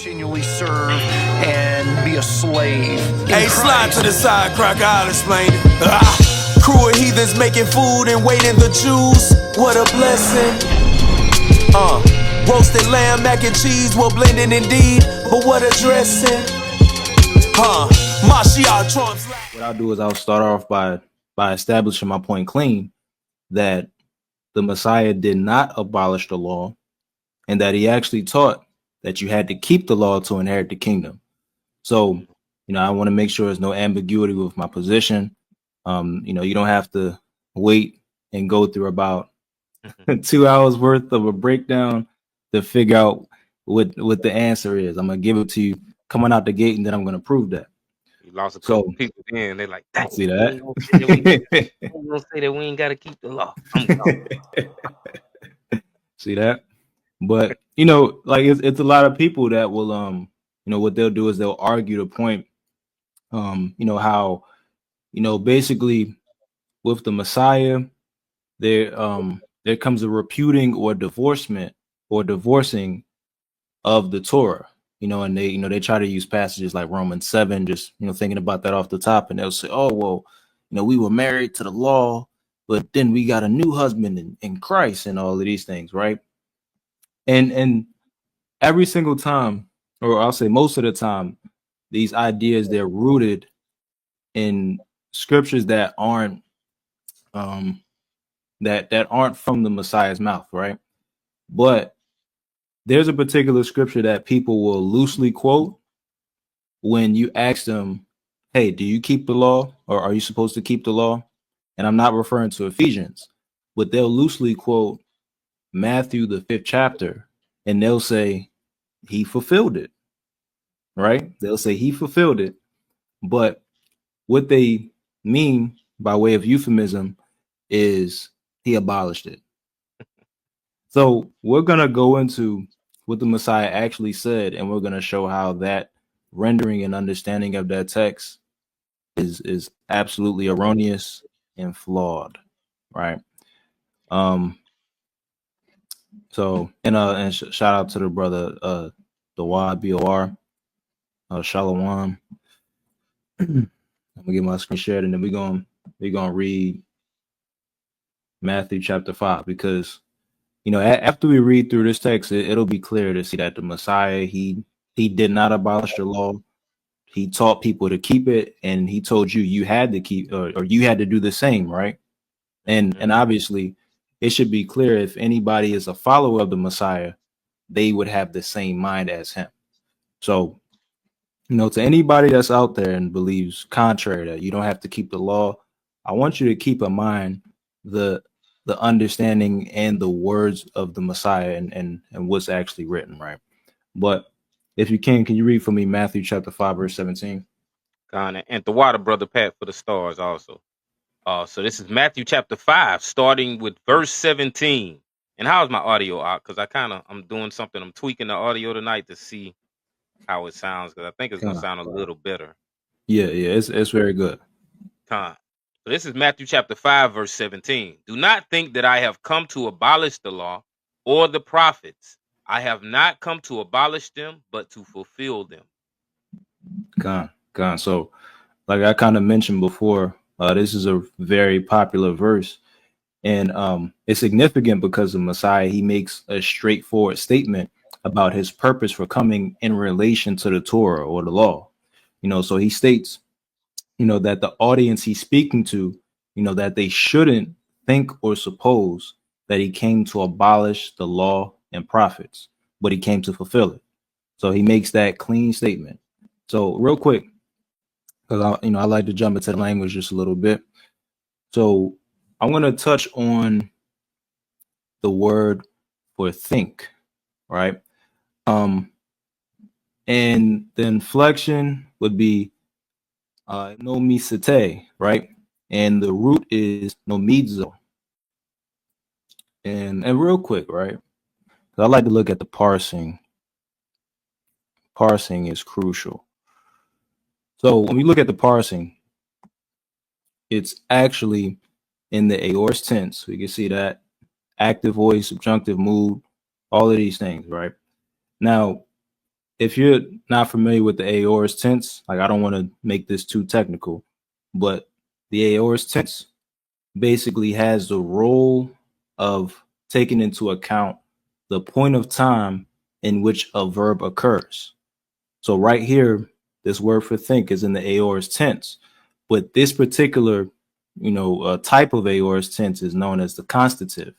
continually serve and be a slave. Hey, slide to the side, Croc, I'll explain it. Crew of heathens making food and waiting the Jews. What a blessing. Roasted lamb, mac and cheese, well blended indeed. But what a dressing. Mashiach trumps. What I'll do is I'll start off by establishing my point clean that the Messiah did not abolish the law, and that he actually taught that you had to keep the law to inherit the kingdom. So, I want to make sure there's no ambiguity with my position. You don't have to wait and go through about 2 hours worth of a breakdown to figure out what the answer is. I'm going to give it to you coming out the gate, and then I'm going to prove that. You lost a couple people in. They're like, dang, see that? We're going to say that we ain't got to keep the law. See that? But, it's a lot of people that will, what they'll do is they'll argue the point, how, basically with the Messiah, there comes a reputing or divorcing of the Torah, and they try to use passages like Romans 7, just, thinking about that off the top, and they'll say, oh, well, we were married to the law, but then we got a new husband in Christ and all of these things, right? And every single time, or I'll say most of the time, these ideas, they're rooted in scriptures that aren't that aren't from the Messiah's mouth, right? But there's a particular scripture that people will loosely quote when you ask them, hey, do you keep the law, or are you supposed to keep the law? And I'm not referring to Ephesians, but they'll loosely quote Matthew, the 5th chapter, and they'll say he fulfilled it, right? They'll say he fulfilled it. But what they mean by way of euphemism is he abolished it. So we're going to go into what the Messiah actually said, and we're going to show how that rendering and understanding of that text is absolutely erroneous and flawed, right? So, and shout out to the brother, the YBOR, Shalom. I'm gonna get my screen shared, and then we're gonna read Matthew chapter 5, because after we read through this text, it'll be clear to see that the Messiah, he did not abolish the law. He taught people to keep it, and he told you had to keep, or you had to do the same, right? And obviously, it should be clear, if anybody is a follower of the Messiah, they would have the same mind as him. So, to anybody that's out there and believes contrary, that you don't have to keep the law, I want you to keep in mind the understanding and the words of the Messiah and what's actually written, right? But if you can you read for me Matthew chapter 5, verse 17? And the water, brother Pat, for the stars also. So this is Matthew chapter 5, starting with verse 17. And how's my audio out? Because I'm doing something. I'm tweaking the audio tonight to see how it sounds, because I think it's gonna sound a little better. Yeah, it's very good. So this is Matthew chapter 5, verse 17. Do not think that I have come to abolish the law or the prophets. I have not come to abolish them, but to fulfill them. So, like I kind of mentioned before, this is a very popular verse, and it's significant because the Messiah, he makes a straightforward statement about his purpose for coming in relation to the Torah or the law. So he states, that the audience he's speaking to, that they shouldn't think or suppose that he came to abolish the law and prophets, but he came to fulfill it. So he makes that clean statement. So real quick, because I like to jump into the language just a little bit. So I'm going to touch on the word for think, right? And the inflection would be nomisete, right? And the root is nomidzo. And real quick, right? I like to look at the parsing. Parsing is crucial. So when we look at the parsing, it's actually in the aorist tense. We can see that active voice, subjunctive mood, all of these things, right? Now, if you're not familiar with the aorist tense, like I don't want to make this too technical, but the aorist tense basically has the role of taking into account the point of time in which a verb occurs. So right here, this word for think is in the aorist tense, but this particular, type of aorist tense is known as the constative.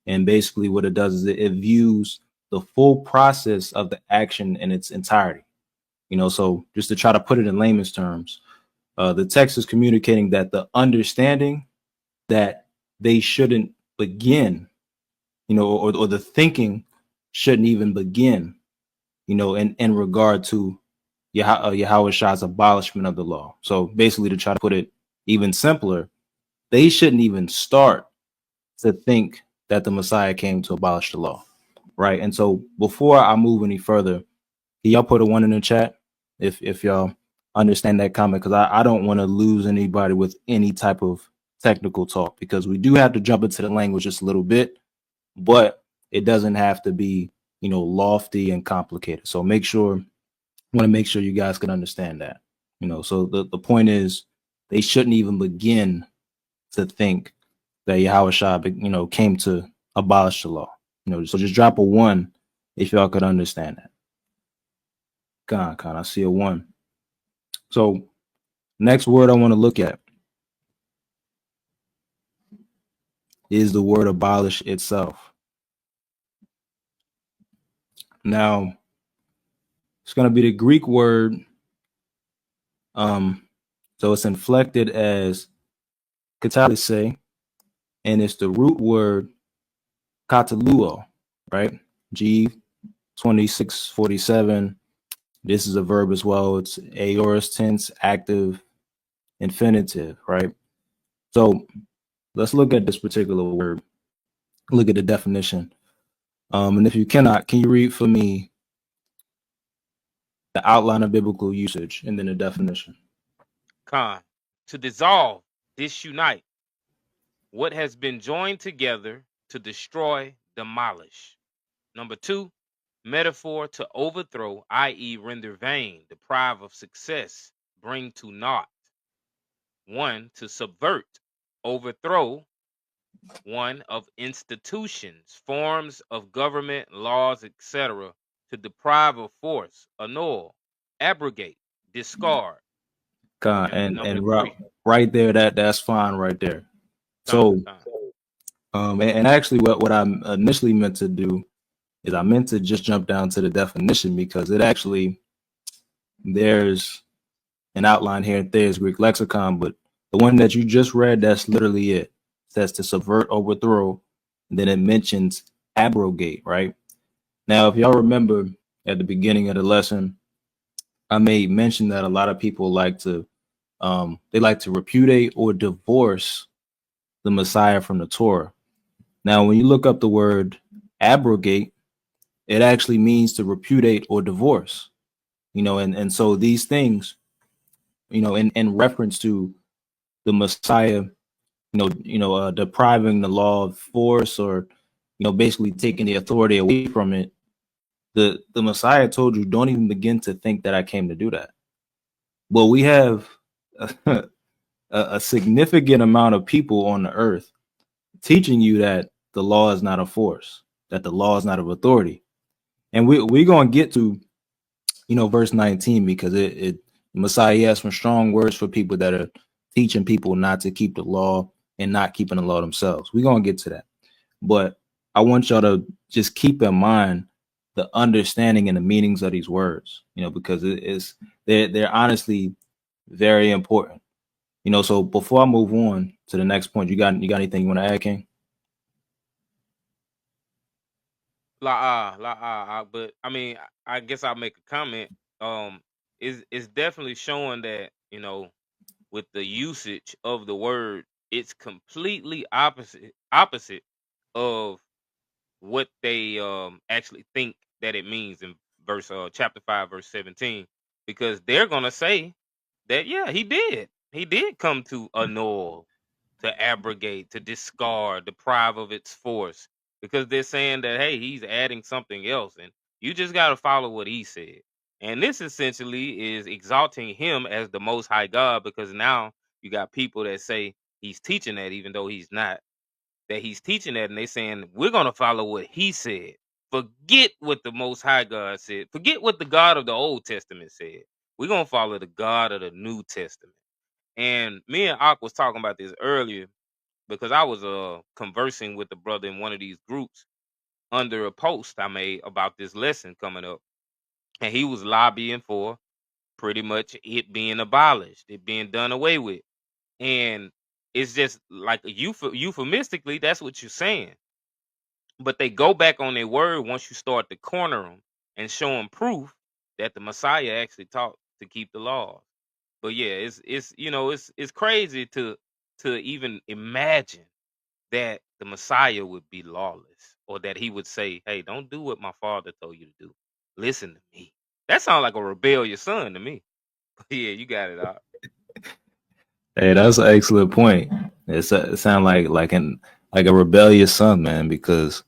And basically what it does is it views the full process of the action in its entirety. So just to try to put it in layman's terms, the text is communicating that the understanding that they shouldn't begin, or the thinking shouldn't even begin, in regard to Yahweh Shah's abolishment of the law. So basically, to try to put it even simpler, they shouldn't even start to think that the Messiah came to abolish the law, right? And so before I move any further, can y'all put a 1 in the chat if y'all understand that comment? Because I don't want to lose anybody with any type of technical talk, because we do have to jump into the language just a little bit, but it doesn't have to be, lofty and complicated. So want to make sure you guys can understand that. So the point is, they shouldn't even begin to think that Yahweh Shah, came to abolish the law. So just drop a 1 if y'all could understand that. Con, I see a 1. So next word I want to look at is the word abolish itself. Now, it's going to be the Greek word. So it's inflected as katalise, and it's the root word kataluo, right? G2647. This is a verb as well. It's aorist tense, active, infinitive, right? So let's look at this particular word. Look at the definition. And if you cannot, can you read for me the outline of biblical usage and then the definition? Con, to dissolve, disunite. What has been joined together, to destroy, demolish. Number 2, metaphor, to overthrow, i.e., render vain, deprive of success, bring to naught. 1, to subvert, overthrow. 1, of institutions, forms of government, laws, etc., to deprive of force, annul, abrogate, discard. And number and 3. right there, that's fine right there. So and actually what I initially meant to do is I meant to just jump down to the definition, because it actually, there's an outline here in Thayer's Greek lexicon, but the one that you just read, that's literally it. It says to subvert, overthrow, and then it mentions abrogate, right? Now, if y'all remember at the beginning of the lesson, I made mention that a lot of people like to repudiate or divorce the Messiah from the Torah. Now, when you look up the word abrogate, it actually means to repudiate or divorce, and so these things, in reference to the Messiah, depriving the law of force, or, basically taking the authority away from it, the Messiah told you, don't even begin to think that I came to do that. Well, we have a significant amount of people on the earth teaching you that the law is not a force, that the law is not of authority. And we're going to get to, verse 19, because Messiah has some strong words for people that are teaching people not to keep the law and not keeping the law themselves. We're going to get to that. But I want y'all to just keep in mind the understanding and the meanings of these words, because they're honestly very important. So before I move on to the next point, you got anything you want to add, King? But I mean, I guess I'll make a comment. It's definitely showing that, with the usage of the word, it's completely opposite of what they actually think that it means in chapter 5, verse 17, because they're gonna say that, yeah, he did come to annul, to abrogate, to discard, deprive of its force, because they're saying that, hey, he's adding something else, and you just got to follow what he said. And this essentially is exalting him as the most high God, because now you got people that say he's teaching that, even though he's not, that he's teaching that, and they saying we're going to follow what he said. Forget what the most high God said. Forget what the God of the Old Testament said. We're going to follow the God of the New Testament. And me and Ak was talking about this earlier, because I was conversing with the brother in one of these groups under a post I made about this lesson coming up. And he was lobbying for pretty much it being abolished, it being done away with. And it's just like euphemistically, that's what you're saying. But they go back on their word once you start to corner them and show them proof that the Messiah actually taught to keep the laws. But yeah, it's crazy to even imagine that the Messiah would be lawless, or that he would say, "Hey, don't do what my father told you to do. Listen to me." That sounds like a rebellious son to me. Yeah, you got it out. Hey, that's an excellent point. It sounds like a rebellious son, man. Because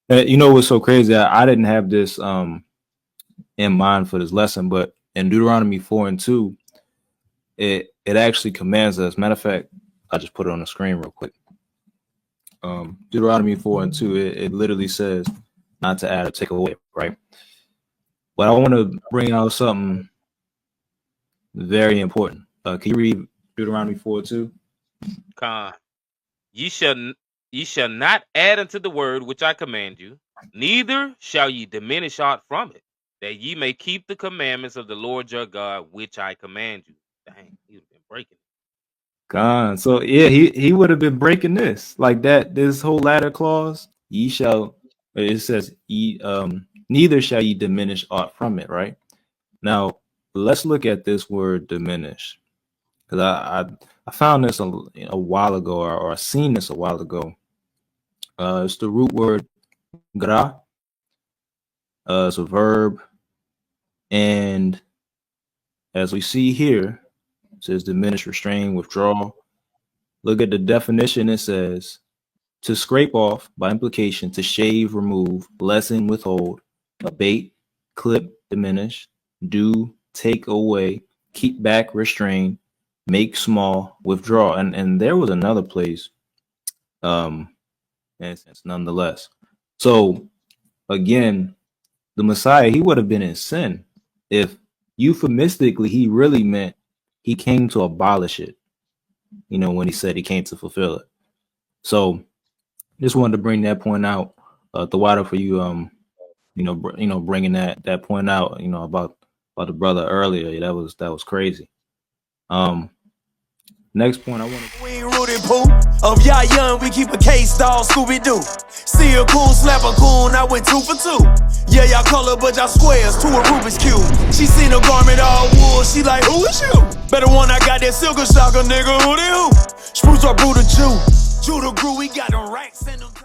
you know what's so crazy? I didn't have this in mind for this lesson, but in Deuteronomy 4:2, it actually commands us. Matter of fact, I just put it on the screen real quick. Deuteronomy 4:2, it literally says not to add or take away, right? But I want to bring out something very important. Can you read Deuteronomy 4:2? Con, ye shall not add unto the word which I command you, neither shall ye diminish aught from it, that ye may keep the commandments of the Lord your God, which I command you. Dang, he would have been breaking it. God. So yeah, he would have been breaking this like that. This whole latter clause, ye shall. It says, neither shall ye diminish aught from it. Right now, let's look at this word diminish, because I found this a while ago, or I seen this a while ago. It's the root word gra. It's a verb, and as we see here, it says diminish, restrain, withdraw. Look at the definition. It says to scrape off, by implication, to shave, remove, lessen, withhold, abate, clip, diminish, do, take away, keep back, restrain, make small, withdraw. And there was another place, nonetheless. So again, the Messiah, he would have been in sin if euphemistically he really meant he came to abolish it, you know, when he said he came to fulfill it. So just wanted to bring that point out, the water for you, bringing that point out, you know, about the brother earlier. Yeah, that was crazy. Next point I want to. We ain't rooting poo. Of y'all young, we keep a case dog, Scooby-Doo. See a cool, slap a coon, I went 2 for 2. Yeah, y'all color, but y'all squares, 2 a Rubik's Cube. She seen a garment all wool, she like, who is you? Better one, I got that silver shocker, nigga, who the who? Spruce or Buddha Jew. Judah grew, we got them racks and them.